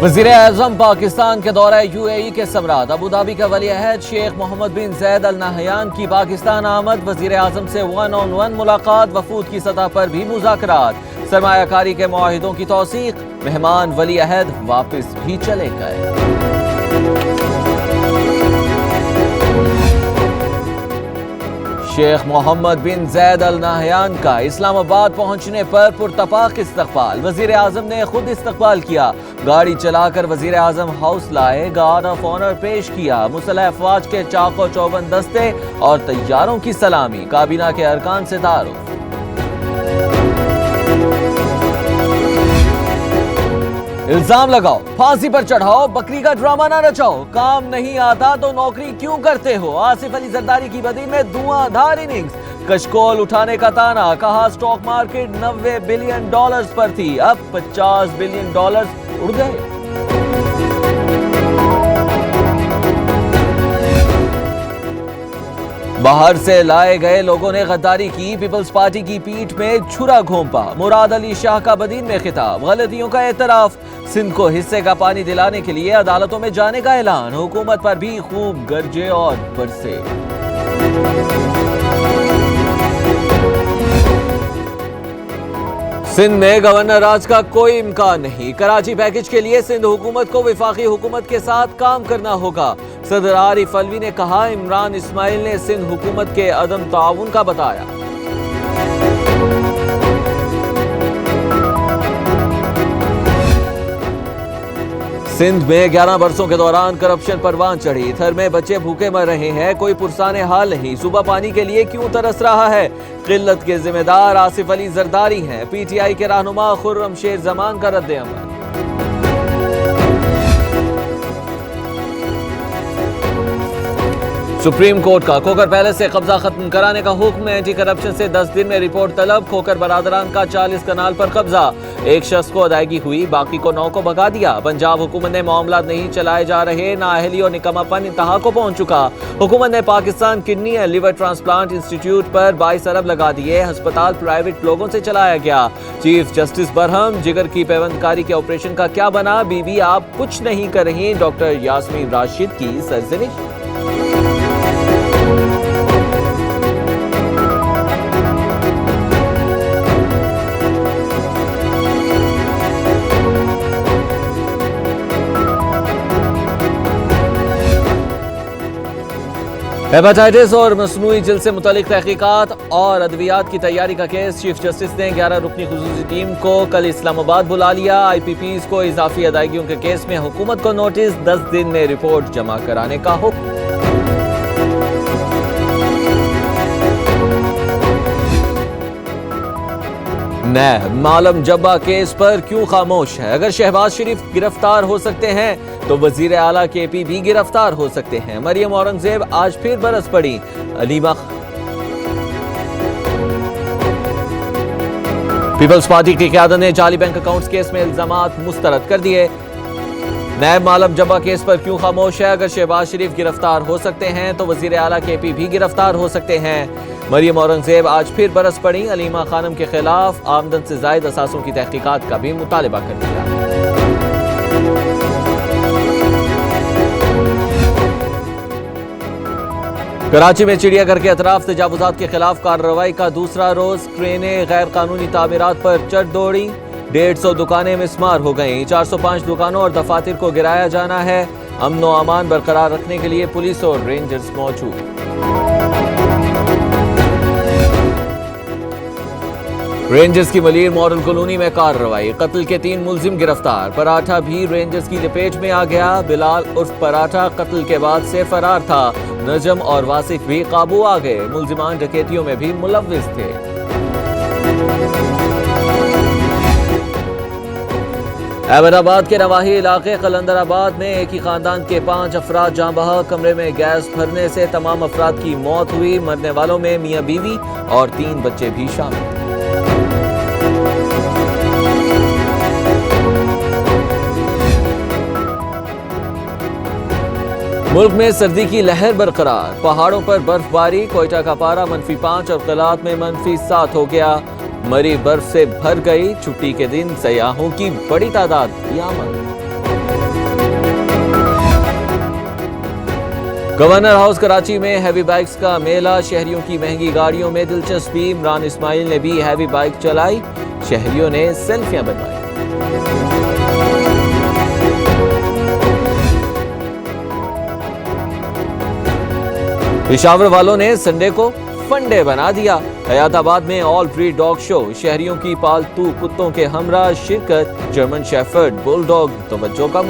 वज़ीर आज़म पाकिस्तान के दौरे UAE के समरात। अबू धाबी का वली अहद शेख मोहम्मद बिन ज़ैद अल नहयान की पाकिस्तान आमद। वज़ीर आज़म से 1-on-1 मुलाकात। वफूद की सतह पर भी मुज़ाकरात। सरमायाकारी के मुआहिदों की तौसीक। मेहमान वली अहद वापस भी चले गए। शेख मोहम्मद बिन ज़ैद अल नहयान का इस्लामाबाद पहुंचने पर पुरतपाक इस्तकबाल। वज़ीर आज़म ने खुद इस्तकबाल किया। गाड़ी चलाकर वज़ीर आज़म हाउस लाए। गार्ड ऑफ ऑनर पेश किया। मुसल्ह अफवाज के चाको चौबंद दस्ते और तैयारों की सलामी। काबीना के अरकान से तारुफ। इल्जाम लगाओ, फांसी पर चढ़ाओ, बकरी का ड्रामा ना रचाओ। काम नहीं आता तो नौकरी क्यों करते हो? आसिफ अली जरदारी की बदी में धुआंधार इनिंग्स। कशकोल उठाने का ताना। कहा स्टॉक मार्केट $90 बिलियन पर थी, अब $50 बिलियन उड़ गए। बाहर से लाए गए लोगों ने गद्दारी की। पीपल्स पार्टी की पीठ में छुरा घोंपा। मुराद अली शाह का बदीन में खिताब। गलतियों का एतराफ। सिंध को हिस्से का पानी दिलाने के लिए अदालतों में जाने का ऐलान। हुकूमत पर भी खूब गरजे और बरसे। सिंध में गवर्नर राज का कोई इम्कान नहीं। कराची पैकेज के लिए सिंध हुकूमत को वफाकी हुकूमत के साथ काम करना होगा। सदर आरिफ अलवी ने कहा। इमरान इस्माइल ने सिंध हुकूमत के अदम ताउन का बताया। सिंध में 11 बरसों के दौरान करप्शन परवान चढ़ी। थर में बच्चे भूखे मर रहे हैं, कोई पुरसाने हाल नहीं। सूबा पानी के लिए क्यों तरस रहा है? किल्लत के जिम्मेदार आसिफ अली जरदारी हैं। PTI के रहनुमा खुर्रम शेर जमान का रद्द अमल। सुप्रीम कोर्ट का खोकर पैलेस से कब्जा खत्म कराने का हुक्म। एंटी करप्शन से 10 दिन में रिपोर्ट तलब। खोकर बरादरान का 40 कनाल पर कब्जा। एक शख्स को अदायगी हुई, बाकी को 9 को भगा दिया। पंजाब हुकूमत ने मामला नहीं चलाए जा रहे। नाअहली और निकम्मापन इंतहा को पहुंच चुका। हुकूमत ने Pakistan kidney and liver transplant institute पर 22 अरब लगा दिए। अस्पताल प्राइवेट लोगों से चलाया गया। Chief justice Barham. जिगर की पैवंदकारी के ऑपरेशन का क्या बना? बीबी आप कुछ नहीं कर रही। डॉक्टर यास्मीन राशिद की सरजनिश। हेपेटाइटिस और मसनूई जिल्द से मुतालिक तहकीकात और अद्वियात की तैयारी का केस। चीफ जस्टिस ने 11 रुकनी खुसूसी टीम को कल इस्लामाबाद बुला लिया। IPPs को इजाफी अदायगियों के केस में हुकूमत को नोटिस। 10 दिन में रिपोर्ट जमा कराने का हुक्म। मालम जब्बा केस पर क्यों खामोश है? अगर शहबाज शरीफ गिरफ्तार हो सकते हैं तो वजीर आला KP भी गिरफ्तार हो सकते हैं। मरियम औरंगजेब आज फिर बरस पड़ी। अलीमा पीपल्स पार्टी की क़यादत ने जाली बैंक अकाउंट्स केस में इल्जामात मुस्तरद कर दिए। नैब मालम जब्बा केस पर क्यों खामोश है? अगर शहबाज शरीफ गिरफ्तार हो सकते हैं तो वजीर आला KP भी गिरफ्तार हो सकते हैं। मरियम औरंगजेब आज फिर बरस पड़ी। अलीमा खानम के खिलाफ आमदन से जायद असासों की तहकीकात का भी मुतालबा कर दिया। कराची में चिड़ियाघर के अतराफ तजावुजात के खिलाफ कार्रवाई का दूसरा रोज। ट्रेनें गैर कानूनी तामीरात पर चढ़ दौड़ी। 150 दुकानें मिसमार हो गईं। 405 दुकानों और दफातर को गिराया जाना है। अमन व अमान बरकरार रखने के लिए पुलिस और रेंजर्स मौजूद। रेंजर्स की मलीर मॉडल कॉलोनी में कार्रवाई। कत्ल के 3 मुलजिम गिरफ्तार। पराठा भी रेंजर्स की लपेट में आ गया। बिलाल उर्फ पराठा कत्ल के बाद से फरार था। नजम और वासिफ भी काबू आ गए। मुलजिमान डकैतियों में भी मुलव्विस थे। अहमदाबाद के नवाही इलाके कलंदराबाद में एक ही खानदान के 5 अफराद जाँ बहा। कमरे में गैस भरने से तमाम अफराद की मौत हुई। मरने वालों में मियाँ बीवी और 3 बच्चे भी शामिल। मुल्क में सर्दी की लहर बरकरार। पहाड़ों पर बर्फबारी। कोयटा का पारा -5 और कलात में -7 हो गया। मरी बर्फ से भर गई। छुट्टी के दिन सयाहों की बड़ी तादाद भी आमद। गवर्नर हाउस कराची में हैवी बाइक्स का मेला, शहरियों की महंगी गाड़ियों में दिलचस्पी। इमरान इस्माइल ने भी हैवी बाइक चलाई, शहरियों ने सेल्फियां बनवाई। पेशावर वालों ने संडे को फंडे बना दिया। हयाताबाद में ऑल ब्रीड डॉग शो, शहरियों की पालतू कुत्तों के हमरा शिरकत। जर्मन शेफर्ड, बुलडॉग तवज्जो का